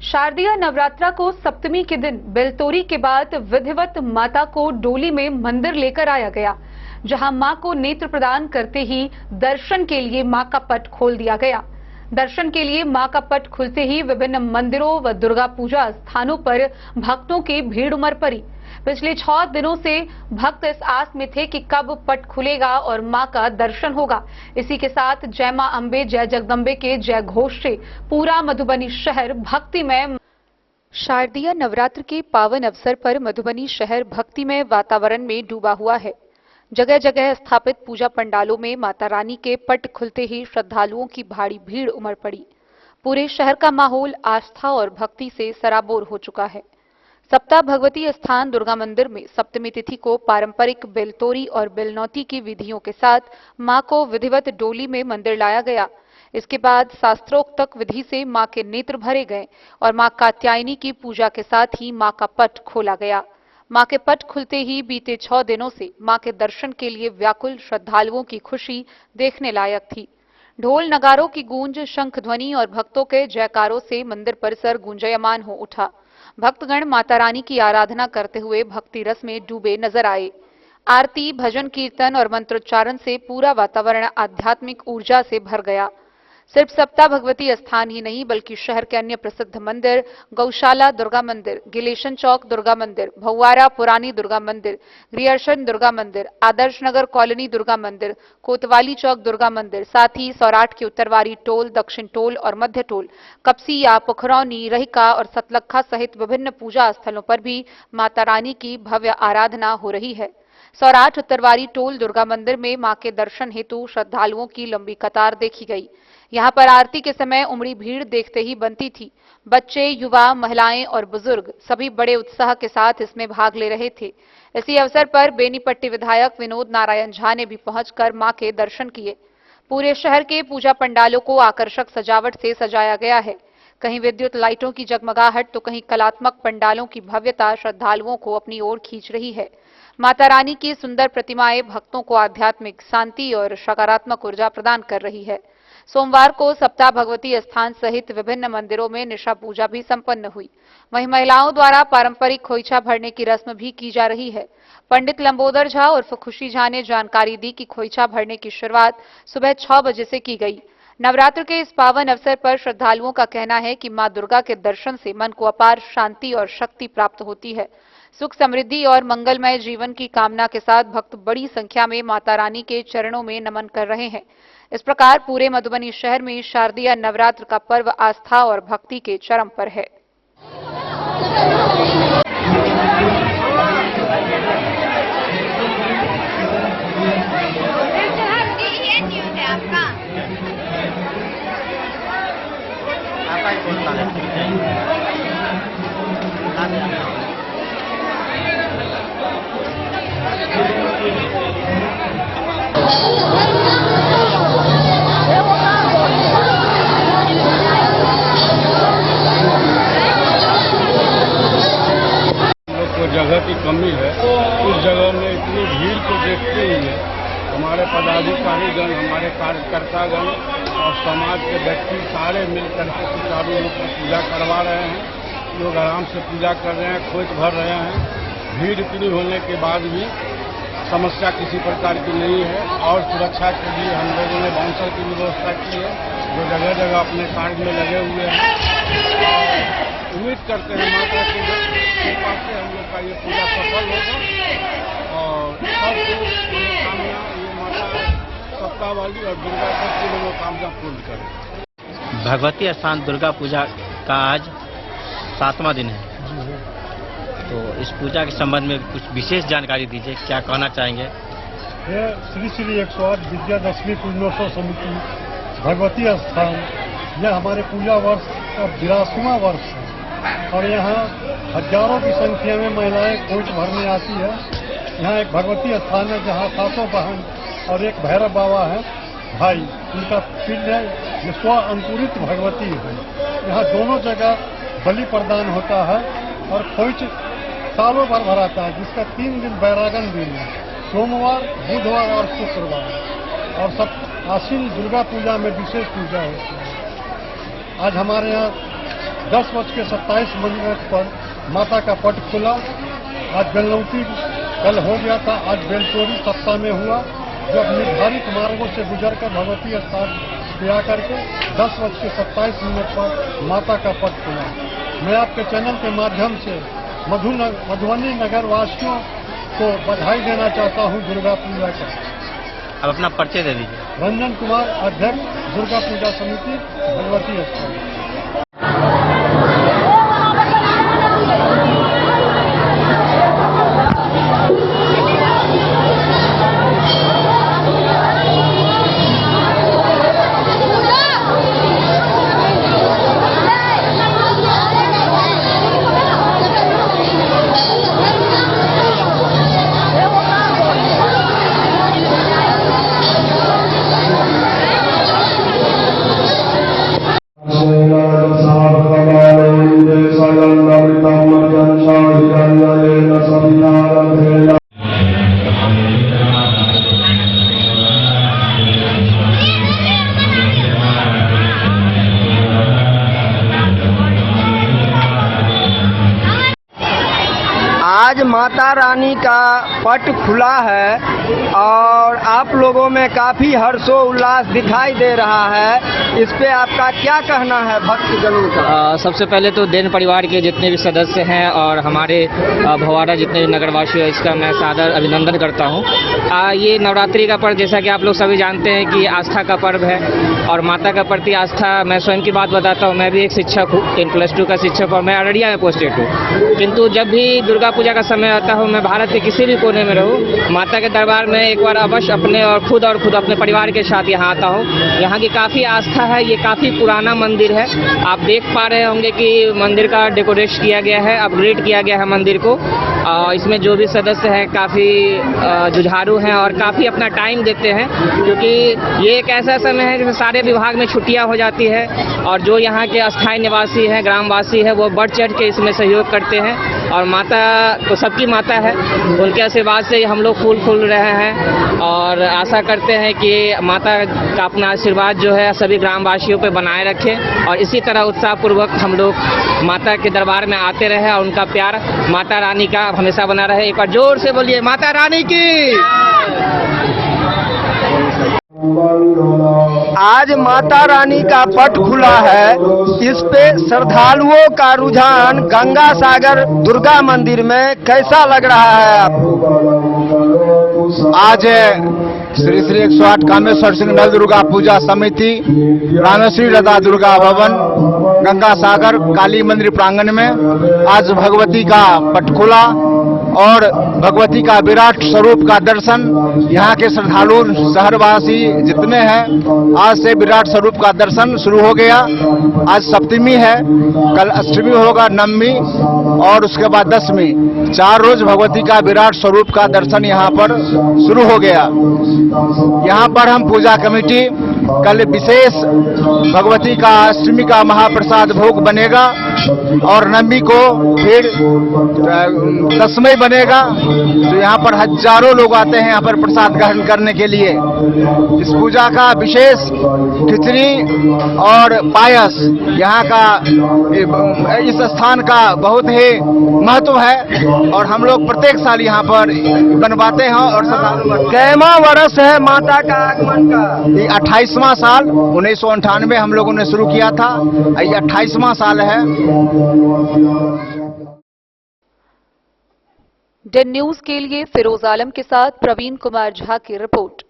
शारदीय नवरात्रा को सप्तमी के दिन बेलतोरी के बाद विधिवत माता को डोली में मंदिर लेकर आया गया, जहां मां को नेत्र प्रदान करते ही दर्शन के लिए मां का पट खोल दिया गया। दर्शन के लिए मां का पट खुलते ही विभिन्न मंदिरों व दुर्गा पूजा स्थानों पर भक्तों की भीड़ उमड़ पड़ी। पिछले 6 दिनों से भक्त इस आस में थे कि कब पट खुलेगा और मां का दर्शन होगा। इसी के साथ जय मां अंबे जय जगदम्बे के जय घोष से पूरा मधुबनी शहर भक्तिमय। शारदीय नवरात्र के पावन अवसर पर मधुबनी शहर भक्तिमय वातावरण में डूबा हुआ है। जगह जगह स्थापित पूजा पंडालों में माता रानी के पट खुलते ही श्रद्धालुओं की भारी भीड़ उमड़ पड़ी। पूरे शहर का माहौल आस्था और भक्ति से सराबोर हो चुका है। सप्ताह भगवती स्थान दुर्गा मंदिर में सप्तमी तिथि को पारंपरिक बेलतोरी और बेलनौती की विधियों के साथ मां को विधिवत डोली में मंदिर लाया गया। इसके बाद शास्त्रोक्त विधि से मां के नेत्र भरे गए और मां कात्यायनी की पूजा के साथ ही मां का पट खोला गया। मां के पट खुलते ही बीते 6 दिनों से मां के दर्शन के लिए व्याकुल श्रद्धालुओं की खुशी देखने लायक थी। ढोल नगारों की गूंज, शंख ध्वनि और भक्तों के जयकारों से मंदिर परिसर गूंजायमान हो उठा। भक्तगण माता रानी की आराधना करते हुए भक्ति रस में डूबे नजर आए। आरती, भजन, कीर्तन और मंत्रोच्चारण से पूरा वातावरण आध्यात्मिक ऊर्जा से भर गया। सिर्फ सप्ताह भगवती स्थान ही नहीं बल्कि शहर के अन्य प्रसिद्ध मंदिर, गौशाला दुर्गा मंदिर, गिलेशन चौक दुर्गा मंदिर, भौवारा पुरानी दुर्गा मंदिर, ग्रियर्शन दुर्गा मंदिर, आदर्श नगर कॉलोनी दुर्गा मंदिर, कोतवाली चौक दुर्गा मंदिर, साथ ही सौराठ के उत्तरवारी टोल, दक्षिण टोल और मध्य टोल, कपसिया, पुखरौनी, रहिका और सतलखा सहित विभिन्न पूजा स्थलों पर भी माता रानी की भव्य आराधना हो रही है। सौराठ उत्तरवारी टोल दुर्गा मंदिर में मां के दर्शन हेतु श्रद्धालुओं की लंबी कतार देखी गई। यहां पर आरती के समय उमड़ी भीड़ देखते ही बनती थी। बच्चे, युवा, महिलाएं और बुजुर्ग सभी बड़े उत्साह के साथ इसमें भाग ले रहे थे। इसी अवसर पर बेनीपट्टी विधायक विनोद नारायण झा ने भी पहुंचकर मां के दर्शन किए। पूरे शहर के पूजा पंडालों को आकर्षक सजावट से सजाया गया है। कहीं विद्युत लाइटों की जगमगाहट तो कहीं कलात्मक पंडालों की भव्यता श्रद्धालुओं को अपनी ओर खींच रही है। माता रानी की सुंदर प्रतिमाएं भक्तों को आध्यात्मिक शांति और सकारात्मक ऊर्जा प्रदान कर रही है। सोमवार को सप्ताह भगवती स्थान सहित विभिन्न मंदिरों में निशा पूजा भी संपन्न हुई। वहीं महिलाओं द्वारा पारंपरिक खोइछा भरने की रस्म भी की जा रही है। पंडित लंबोदर झा उर्फ खुशी झा ने जानकारी दी कि खोइछा भरने की शुरुआत सुबह 6 बजे से की गई। नवरात्र के इस पावन अवसर पर श्रद्धालुओं का कहना है कि मां दुर्गा के दर्शन से मन को अपार शांति और शक्ति प्राप्त होती है। सुख, समृद्धि और मंगलमय जीवन की कामना के साथ भक्त बड़ी संख्या में माता रानी के चरणों में नमन कर रहे हैं। इस प्रकार पूरे मधुबनी शहर में शारदीय नवरात्र का पर्व आस्था और भक्ति के चरम पर है। जगह की कमी है, उस जगह में इतनी भीड़ को देखते हुए हमारे पदाधिकारीगण, हमारे कार्यकर्तागण और समाज के व्यक्ति सारे मिलकर के सुचारू रूप से पूजा करवा रहे हैं। लोग आराम से पूजा कर रहे हैं, खोज भर रहे हैं। भीड़ इतनी होने के बाद भी समस्या किसी प्रकार की नहीं है और सुरक्षा के लिए हम लोगों ने बाउंसर की व्यवस्था की है, जो जगह जगह अपने कार्य में लगे हुए हैं। उम्मीद करते हैं माता की कृपा से हम लोग का ये पूजा सफल होगा और सबको मनोकामना ये माता सप्ताह वाली और दुर्गा सबकी मनोकामना पूर्ण करे। भगवती स्थान दुर्गा पूजा का आज 7वां दिन है, तो इस पूजा के संबंध में कुछ विशेष जानकारी दीजिए, क्या कहना चाहेंगे? श्री श्री 108 विजयादशमी पूजनोत्सव समिति भगवती स्थान, यह हमारे पूजा वर्ष का 82वां वर्ष है और यहाँ हजारों की संख्या में महिलाएं खोज भरने आती है। यहाँ एक भगवती स्थान है जहाँ 7 बहन और एक भैरव बाबा है भाई, उनका पिंड है, ये स्व अंकुरित भगवती है। यहाँ दोनों जगह बलि प्रदान होता है और खोज सालों भर भराता है, जिसका 3 दिन बैरागन दिन है, सोमवार, बुधवार और शुक्रवार। और सब आश्विन दुर्गा पूजा में विशेष पूजा होती है। आज हमारे यहाँ 10:27 पर माता का पट खुला। आज बेलनौती कल हो गया था, आज बेलतोरी सप्ताह में हुआ, जब निर्धारित मार्गों से गुजरकर भगवती स्थान पे आकर के 10:27 पर माता का पट खुला। मैं आपके चैनल के माध्यम से मधुबनी नगर वासियों को बधाई देना चाहता हूं दुर्गा पूजा का। अब अपना परिचय दे दीजिए। रंजन कुमार, अध्यक्ष दुर्गा पूजा समिति भगवती स्थान। आज माता रानी का पट खुला है और आप लोगों में काफी हर्षोल्लास दिखाई दे रहा है। इस पे आपका क्या कहना है भक्तजनों का? सबसे पहले तो देन परिवार के जितने भी सदस्य हैं और हमारे भवाड़ा जितने भी नगरवासी हैं, इसका मैं सादर अभिनंदन करता हूं। ये नवरात्रि का पर्व, जैसा कि आप लोग सभी जानते हैं कि आस्था का पर्व है और माता का प्रति आस्था। मैं स्वयं की बात बताता हूं, मैं भी एक शिक्षक हूं, 10+2 का शिक्षक और मैं अररिया में पोस्टेड हूँ। किंतु जब भी दुर्गा पूजा का समय आता हो, मैं भारत के किसी भी कोने में रहूं, माता के दरबार में एक बार अवश्य अपने और खुद अपने परिवार के साथ यहाँ आता हूँ। यहाँ की काफ़ी आस्था है, ये काफ़ी पुराना मंदिर है। आप देख पा रहे होंगे कि मंदिर का डेकोरेट किया गया है, अपग्रेड किया गया है मंदिर को। इसमें जो भी सदस्य हैं काफ़ी जुझारू हैं और काफ़ी अपना टाइम देते हैं, क्योंकि ये एक ऐसा समय है जिसमें सारे विभाग में छुट्टियां हो जाती है और जो यहाँ के अस्थायी निवासी हैं, ग्रामवासी हैं, वो बढ़ चढ़ के इसमें सहयोग करते हैं। और माता तो सबकी माता है, उनके आशीर्वाद से हम लोग फूल रहे हैं और आशा करते हैं कि माता का अपना आशीर्वाद जो है सभी ग्रामवासियों पे बनाए रखें और इसी तरह उत्साहपूर्वक हम लोग माता के दरबार में आते रहे और उनका प्यार माता रानी का हमेशा बना रहे। एक बार जोर से बोलिए माता रानी की। आज माता रानी का पट खुला है, इस पे श्रद्धालुओं का रुझान गंगा सागर दुर्गा मंदिर में कैसा लग रहा है आपको? आज श्री 108 कामेश्वर सिंह नव दुर्गा पूजा समिति रामेश्वरी लता दुर्गा भवन गंगा सागर काली मंदिर प्रांगण में आज भगवती का पट खुला और भगवती का विराट स्वरूप का दर्शन यहाँ के श्रद्धालु शहरवासी जितने हैं, आज से विराट स्वरूप का दर्शन शुरू हो गया। आज सप्तमी है, कल अष्टमी होगा, नवमी और उसके बाद दशमी, 4 रोज भगवती का विराट स्वरूप का दर्शन यहाँ पर शुरू हो गया। यहाँ पर हम पूजा कमेटी कल विशेष भगवती का अष्टमी का महाप्रसाद भोग बनेगा और नवमी को फिर दशमी बनेगा। तो यहाँ पर हजारों लोग आते हैं यहाँ पर प्रसाद ग्रहण करने के लिए। इस पूजा का विशेष खिचड़ी और पायस यहाँ का इस स्थान का बहुत ही महत्व है और हम लोग प्रत्येक साल यहाँ पर बनवाते हैं। और कैमा वर्ष है माता का आगमन का? ये 28वां साल, 1998 हम लोगों ने शुरू किया था, ये 28वां साल है। डेन न्यूज के लिए फिरोज आलम के साथ प्रवीण कुमार झा की रिपोर्ट।